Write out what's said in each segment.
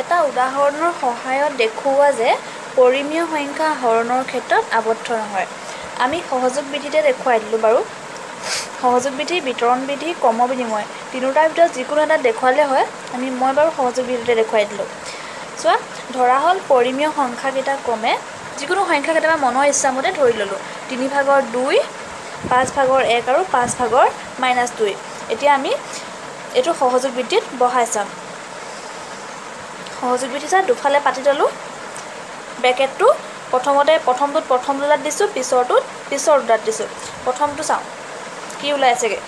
এটা উদাহৰণৰ সহায়ত দেখুওৱা যে পৰিমেয় সংখ্যা হৰণৰ ক্ষেত্ৰত আবদ্ধ নহয়। আমি সহযোগ বিধিতে দেখুৱাই দিলোঁ বাৰু। সহযোগ বিধি, বিতৰণ বিধি, ক্ৰম বিনিময় তিনিটাৰ ভিতৰত যিকোনো এটা দেখুৱালে হয়। মই বাৰু সহযোগ বিধিতে দেখুৱাই দিলোঁ। চোৱা, ধৰা হ'ল পৰিমেয় সংখ্যাকেইটা ক্ৰমে যিকোনো সংখ্যা কেইটামান মনৰ ইচ্ছামতে ধৰি ল'লোঁ। 3/2, 5/1 আৰু 5/-2। এতিয়া আমি এইটো সহযোগ বিধিত বহাই চাম। সহযোগ বিধি চাই দুফালে পাতি ল'লোঁ। ব্ৰেকেটটো প্ৰথমটোত প্ৰথম দুটাত দিছোঁ, পিছৰটোত পিছৰ দুটাত দিছোঁ। প্ৰথমটো চাওঁ কি ওলাইছেগৈ।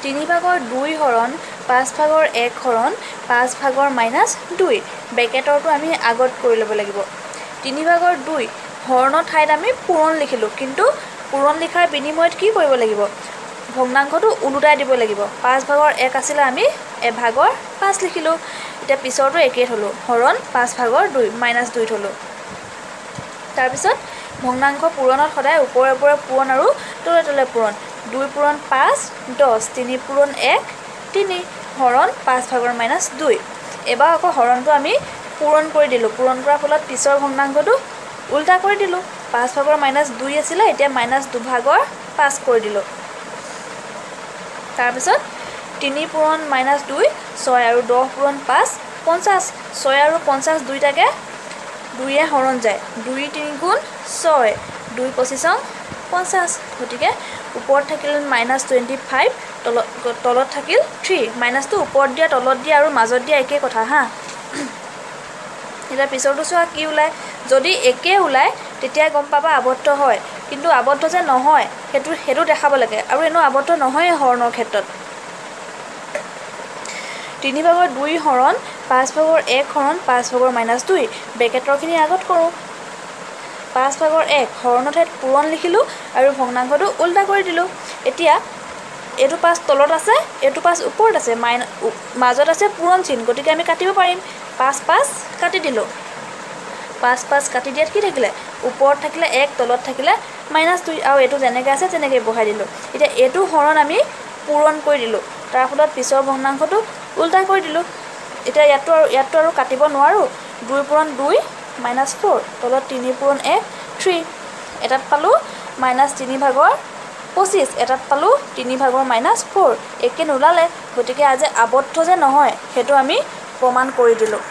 3/2 হৰণ 5/1 হৰণ 5/-2। ব্ৰেকেটৰটো আমি আগত কৰি ল'ব লাগিব। 3/2 হৰণৰ ঠাইত আমি পূৰণ লিখিলোঁ, কিন্তু পূৰণ লিখাৰ বিনিময়ত কি কৰিব লাগিব? ভগ্নাংশটো ওলোটাই দিব লাগিব। 5/1 আছিলে, আমি 1/5 লিখিলোঁ। এতিয়া পিছৰটো একেই থ'লোঁ, হৰণ 5/2 -2 থ'লোঁ। তাৰপিছত ভগ্নাংশ পূৰণৰ সদায় ওপৰে ওপৰে পূৰণ আৰু তলে তলে পূৰণ। 2 পূৰণ 5 10, 3 পূৰণ 1 3, হৰণ 5/-2। এবাৰ আকৌ হৰণটো আমি পূৰণ কৰি দিলোঁ। পূৰণ কৰাৰ ফলত পিছৰ ভগ্নাংশটো উল্টা কৰি দিলোঁ। 5/-2 আছিলে, এতিয়া -2/5 কৰি দিলোঁ। তাৰপিছত 3 পূৰণ -2 6 আৰু 10 পূৰণ 5 50। 6 আৰু 50 দুইটাকে 2য়ে হৰণ যায়। 2 × 3 = 6, 2 × 25 = 50। গতিকে ওপৰত থাকিল -25, তলত থাকিল 3। মাইনাছটো ওপৰত দিয়া, তলত দিয়া আৰু মাজত দিয়া একেই কথা হা। এতিয়া পিছৰটো চোৱা কি ওলায়। যদি একে ওলায় তেতিয়া গম পাবা আবদ্ধ হয়, কিন্তু আবদ্ধ যে নহয় সেইটো দেখাব লাগে। আৰু এনেও আবদ্ধ নহয়েই হৰণৰ ক্ষেত্ৰত। 3/2 হৰণ 5/1 হৰণ 5/-2। ব্ৰেকেটৰখিনি আগত কৰোঁ। 5/1 হৰণৰ ঠাইত পূৰণ লিখিলোঁ আৰু ভগ্নাংশটো উল্টা কৰি দিলোঁ। এতিয়া এইটো 5 তলত আছে, এইটো 5 ওপৰত আছে, মাজত আছে পূৰণ চিন, গতিকে আমি কাটিব পাৰিম। 5 কাটি দিলোঁ। 5 কাটি দিয়াত কি থাকিলে? ওপৰত থাকিলে 1, তলত থাকিলে -2, আৰু এইটো যেনেকৈ আছে তেনেকৈ বহাই দিলোঁ। এতিয়া এইটো হৰণ আমি পূৰণ কৰি দিলোঁ, তাৰ ফলত পিছৰ ভগ্নাংশটো উল্টা কৰি দিলোঁ। এতিয়া ইয়াততো আৰু কাটিব নোৱাৰোঁ। 2 পূৰণ 2 -4, তলত 3 পূৰণ 1 3। এটাত পালোঁ -3/25, এটাত পালোঁ 3/-4। একে নোলালে, গতিকে আজি আবদ্ধ যে নহয় সেইটো আমি প্ৰমাণ কৰি দিলোঁ।